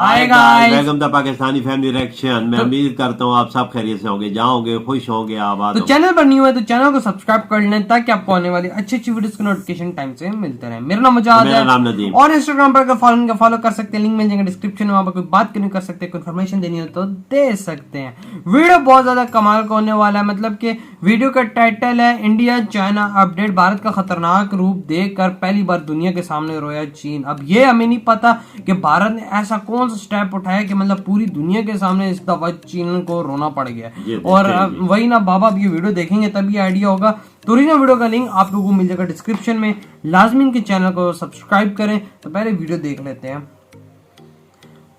आएगा। Welcome the Pakistani family reaction. मैं उम्मीद करता हूँ आप सब खैरियत से होंगे, जाओगे खुश होंगे, आबाद तो चैनल पर न्यू है तो चैनल को सब्सक्राइब कर लें ताकि आपको आने वाली अच्छी अच्छी वीडियोस के नोटिफिकेशन टाइम से मिलते रहे। मेरा नाम मुजाहिद है, मेरा नाम नदीम। और इंस्टाग्राम पर अगर फॉलो कर सकते हैं, लिंक मिल जाएगा डिस्क्रिप्शन में। वहां पर कोई बात करनी कर सकते हैं, कोई इन्फॉर्मेशन देनी हो तो दे सकते हैं। वीडियो बहुत ज्यादा कमाल का होने वाला है। मतलब कि वीडियो का टाइटल है इंडिया चाइना अपडेट, भारत का खतरनाक रूप देखकर पहली बार दुनिया के सामने रोया चीन। अब ये हमें नहीं पता कि भारत ने ऐसा कौन सा स्टेप उठाया कि मतलब पूरी दुनिया के सामने इस दफा चीन को रोना पड़ गया। और वही ना बाबा, अब ये वीडियो देखेंगे तभी आइडिया होगा। तो ओरिजिनल वीडियो का लिंक आप लोगों को मिल जाएगा डिस्क्रिप्शन में। लाजमी इनके चैनल को सब्सक्राइब करें। तो पहले वीडियो देख लेते हैं।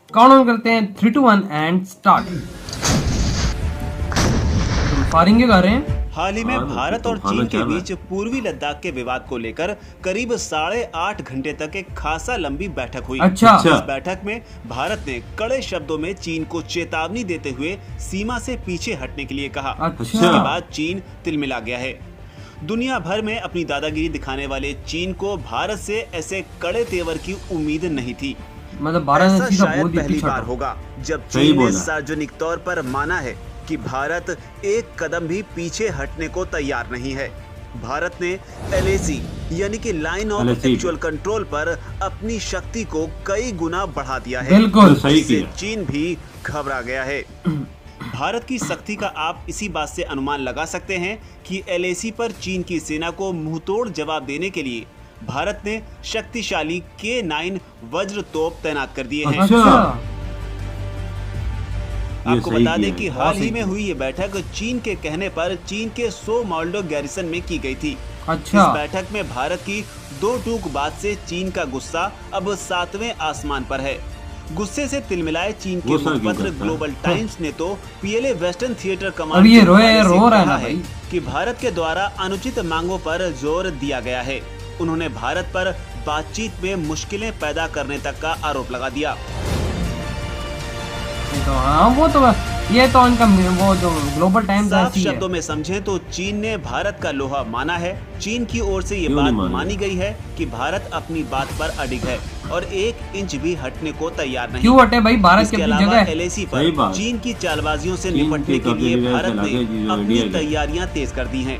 काउंट ऑन करते हैं 3, 2, 1 एंड स्टार्ट। फायरिंग कर रहे हैं। हाल ही में भारत और चीन के बीच पूर्वी लद्दाख के विवाद को लेकर करीब 8.5 घंटे तक एक खासा लंबी बैठक हुई। अच्छा। इस बैठक में भारत ने कड़े शब्दों में चीन को चेतावनी देते हुए सीमा से पीछे हटने के लिए कहा। अच्छा। इसके बाद चीन तिलमिला गया है। दुनिया भर में अपनी दादागिरी दिखाने वाले चीन को भारत से ऐसे कड़े तेवर की उम्मीद नहीं थी। मतलब भारत ने सीधा बोल दिया पहली पीछे बार हटो। होगा जब चीन ने सार्वजनिक तौर पर माना है कि भारत एक कदम भी पीछे हटने को तैयार नहीं है। भारत ने LAC यानी कि लाइन ऑफ एक्चुअल कंट्रोल पर अपनी शक्ति को कई गुना बढ़ा दिया है। बिल्कुल सही किया। चीन भी घबरा गया है। भारत की सख्ती का आप इसी बात से अनुमान लगा सकते हैं कि LAC पर चीन की सेना को मुंहतोड़ जवाब देने के लिए भारत ने शक्तिशाली K9 वज्र तोप तैनात कर दिए हैं। अच्छा। आपको बता दें कि हाल ही में हुई ये बैठक चीन के कहने पर चीन के सो मॉल्डो गैरिसन में की गई थी। अच्छा। इस बैठक में भारत की दो टूक बात से चीन का गुस्सा अब 7वें आसमान पर है। गुस्से से तिलमिलाए चीन के मुखपत्र ग्लोबल टाइम्स ने तो PLA वेस्टर्न थिएटर कमांड ये रो रहा है कि भारत के द्वारा अनुचित मांगों पर जोर दिया गया है। उन्होंने भारत पर बातचीत में मुश्किलें पैदा करने तक का आरोप लगा दिया। तो हाँ, वो तो ये तो उनका वो जो ग्लोबल टाइम्स साफ शब्दों में समझें तो चीन ने भारत का लोहा माना है। चीन की ओर से ये बात मानी गई है कि भारत अपनी बात पर अडिग है और 1 इंच भी हटने को तैयार नहीं। क्यों हटे भाई, भारत की अपनी जगह है। LAC पर चीन की चालबाजियों से निपटने के लिए भारत ने अपनी तैयारियां तेज कर दी हैं,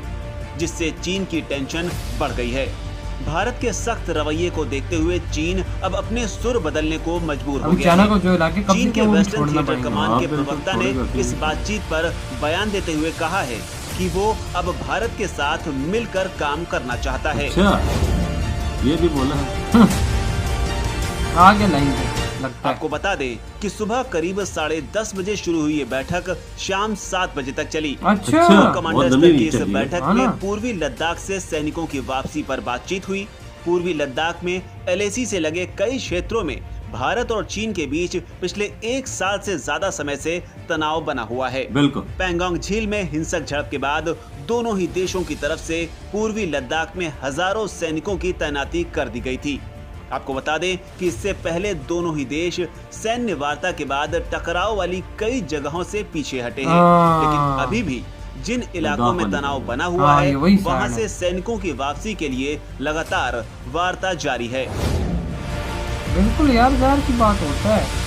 जिससे चीन की टेंशन बढ़ गई है। भारत के सख्त रवैये को देखते हुए चीन अब अपने सुर बदलने को मजबूर हो गया है। चीन के वेस्टर्न थिएटर कमांड के प्रवक्ता ने इस बातचीत पर बयान देते हुए कहा है कि वो अब भारत के साथ मिलकर काम करना चाहता है। अच्छा, ये भी बोला। आगे लाइन पे लगता है। आपको बता दें कि सुबह करीब 10:30 बजे शुरू हुई ये बैठक शाम 7 बजे तक चली। अच्छा। कमांडर स्तर की इस बैठक में पूर्वी लद्दाख से सैनिकों की वापसी पर बातचीत हुई। पूर्वी लद्दाख में LAC से लगे कई क्षेत्रों में भारत और चीन के बीच पिछले 1 साल से ज्यादा समय से तनाव बना हुआ है। बिल्कुल। पैंगोंग झील में हिंसक झड़प के बाद दोनों ही देशों की तरफ से पूर्वी लद्दाख में हजारों सैनिकों की तैनाती कर दी गई थी। आपको बता दें कि इससे पहले दोनों ही देश सैन्य वार्ता के बाद टकराव वाली कई जगहों से पीछे हटे हैं, लेकिन अभी भी जिन इलाकों में तनाव बना हुआ है वहां से सैनिकों की वापसी के लिए लगातार वार्ता जारी है। बिल्कुल यार, ज़ाहिर की बात होता है।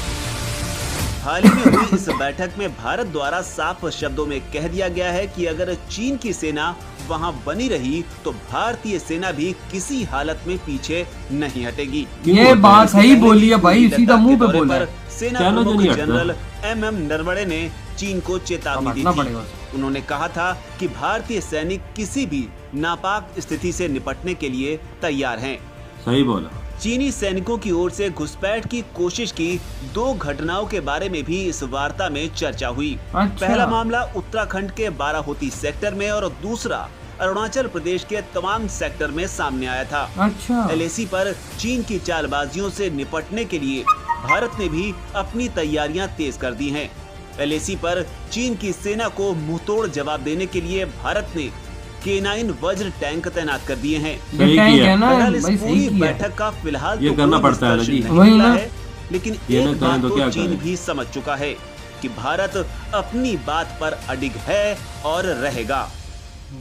हाल ही में हुई इस बैठक में भारत द्वारा साफ शब्दों में कह दिया गया है कि अगर चीन की सेना वहां बनी रही तो भारतीय सेना भी किसी हालत में पीछे नहीं हटेगी। ये बात सही बोली है भाई, सीधा मुंह पे बोला है। सेना प्रमुख जनरल MM नरवणे ने चीन को चेतावनी दी थी। उन्होंने कहा था कि भारतीय सैनिक किसी भी नापाक स्थिति से निपटने के लिए तैयार हैं। सही बोला। चीनी सैनिकों की ओर से घुसपैठ की कोशिश की 2 घटनाओं के बारे में भी इस वार्ता में चर्चा हुई। अच्छा। पहला मामला उत्तराखंड के बाराहोती सेक्टर में और दूसरा अरुणाचल प्रदेश के तवांग सेक्टर में सामने आया था। अच्छा। LAC पर चीन की चालबाजियों से निपटने के लिए भारत ने भी अपनी तैयारियां तेज कर दी हैं। LAC पर चीन की सेना को मुंहतोड़ जवाब देने के लिए भारत ने K9 वज्र टैंक तैनात कर दिए हैं। बहरहाल इस पूरी बैठक का फिलहाल ये करना पड़ता है है, लेकिन एक बात तो चीन भी समझ चुका है कि भारत अपनी बात पर अडिग है और रहेगा।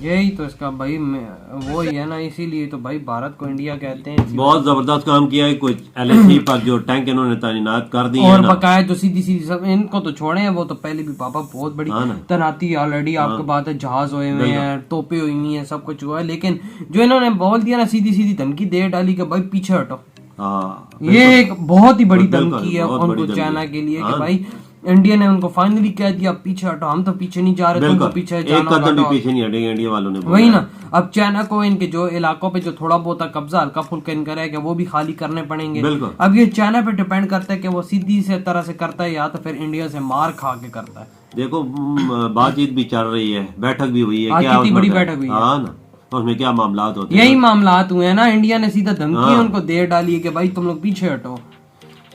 यही तो इसका भाई वो ही है ना, इसीलिए तो भाई भारत को इंडिया कहते हैं। बहुत जबरदस्त काम किया है। कुछ LAC पर जो टैंक इन्होंने तैनात कर दिए और बकाया जो सीधी सीधी सब इनको तो छोड़े हैं, वो तो पहले भी पापा बहुत बड़ी तैनाती ऑलरेडी आपके बात है, जहाज हुए हुए हैं, तोपे हुई हुई है, सब कुछ हुआ है। लेकिन जो इन्होंने बोल दिया ना, सीधी सीधी धमकी दे डाली कि भाई पीछे हटो, ये एक बहुत ही बड़ी धमकी है उनको चाइना के लिए कि भाई इंडिया ने उनको फाइनली कह दिया पीछे हटो, हम तो पीछे नहीं जा रहे, तुमको पीछे जाना होगा। पीछे नहीं हटेंगे इंडिया वालों ने, वही ना। अब चाइना को इनके जो इलाकों पे जो थोड़ा बहुत कब्जा हल्का फुल्का इनका रहेगा वो भी खाली करने पड़ेंगे। अब ये चाइना पे डिपेंड करता है कि वो सीधी से तरह से करता है या तो फिर इंडिया से मार खा के करता है। देखो बातचीत भी चल रही है, बैठक भी हुई है, क्या बड़ी बैठक हुई है ना, उसमें क्या मामलात होते हैं, यही मामलात हुए हैं ना। इंडिया ने सीधा धमकी उनको दे डाली है कि भाई तुम लोग पीछे हटो।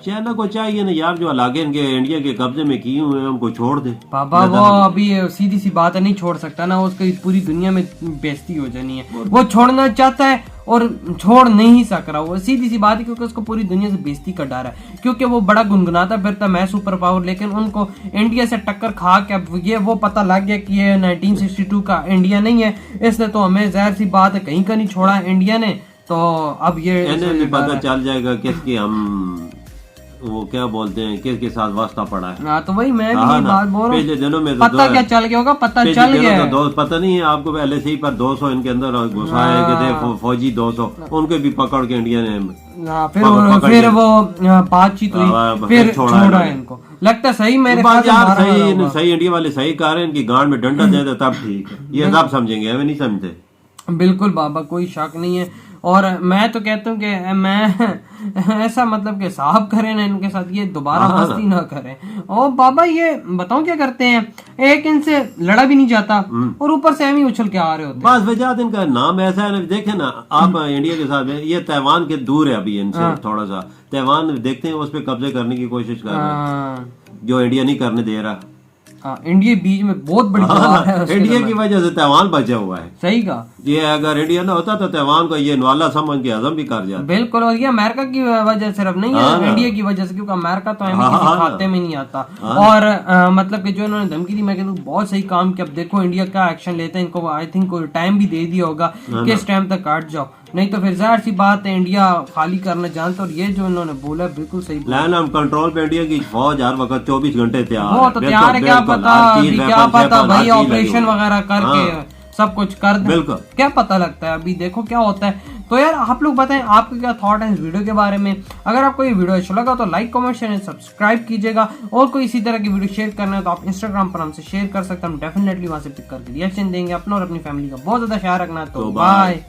चाइना को चाहिए ना यार, जो इलाके इनके इंडिया के कब्जे में किए हुए हैं उनको छोड़ दे। पापा वो अभी सीधी सी बात है, नहीं छोड़ सकता ना, उसकी पूरी दुनिया में बेइज्जती हो जानी है। वो छोड़ना चाहता है और छोड़ नहीं सक रहा, वो सीधी सी बात है, क्योंकि उसको पूरी दुनिया से बेइज्जती का डर है, क्योंकि वो बड़ा गुनगुनाता फिरता मैं सुपर पावर, लेकिन उनको इंडिया से टक्कर खा के अब ये वो पता लग गया कि ये 1962 का इंडिया नहीं है, इसलिए तो हमें जाहिर सी बात है कहीं का नहीं छोड़ा इंडिया ने। तो अब ये भी पता चल जाएगा किसकी हम वो क्या बोलते हैं किसके साथ वास्ता पड़ा है। हाँ तो वही मैं भी बात बोल रहा हूँ, पिछले दिनों में पता क्या चल गया होगा, पता चल गया तो पता नहीं है आपको। LAC पर 200 इनके अंदर घुसा है कि थे फौजी 200, उनके भी पकड़ के इंडिया ने फिर वो बातचीत हुई, फिर छोड़ा इनको। लगता सही मेरे सही इंडिया वाले सही कह रहे हैं, इनकी गांड में डंडा दे दे तब ठीक है, ये सब समझेंगे, हमें नहीं समझते। बिल्कुल बाबा, कोई शक नहीं है। और मैं तो कहता हूँ कि मैं ऐसा मतलब कि साहब करें ना इनके साथ, ये दोबारा मस्ती ना करें। और बाबा ये बताऊं क्या करते हैं, एक इनसे लड़ा भी नहीं जाता और ऊपर से एम उछल के आ रहे होते बस वजह इनका नाम ऐसा है ना। देखे ना आप इंडिया के साथ ये ताइवान के दूर है अभी इनसे थोड़ा सा, ताइवान देखते हैं उस पर कब्जे करने की कोशिश कर रहे हैं, जो इंडिया नहीं करने दे रहा। इंडिया बीच में बहुत बड़ी है, इंडिया की वजह से ताइवान बचा हुआ है। सही कहा, ये अगर इंडिया ना होता तो ताइवान को ये नवाला समझ के हजम भी कर जाता। बिल्कुल। और ये अमेरिका की वजह सिर्फ नहीं है, इंडिया की वजह से, क्योंकि अमेरिका तो हमें किसी खाते में नहीं आता। और मतलब कि जो इन्होंने धमकी दी, मैं कहता हूँ बहुत सही काम किया। अब देखो इंडिया का एक्शन लेते हैं, इनको आई थिंक टाइम भी दे दिया होगा कि इस टाइम तक काट जाओ, नहीं तो फिर जाहिर सी बात है इंडिया खाली करना जानते। और ये जो इन्होंने बोला बिल्कुल सही लैंड हम कंट्रोल पे इंडिया की फौज हर वक्त 24 घंटे तैयार, वो तो तैयार है, क्या पता भाई ऑपरेशन वगैरह करके सब कुछ कर दे, क्या पता लगता है, अभी देखो क्या होता है। तो यार आप लोग बताएं आपके क्या थॉट है इस वीडियो के बारे में। अगर आपको ये वीडियो अच्छा लगा तो लाइक कमेंट शेयर सब्सक्राइब कीजिएगा, और कोई इसी तरह की वीडियो शेयर करना है तो आप इंस्टाग्राम पर हमसे शेयर कर सकते हैं, हम डेफिनेटली वहां से पिक करके रिएक्शन देंगे। अपना और अपनी फैमिली का बहुत ज्यादा ख्याल रखना है, तो बाय।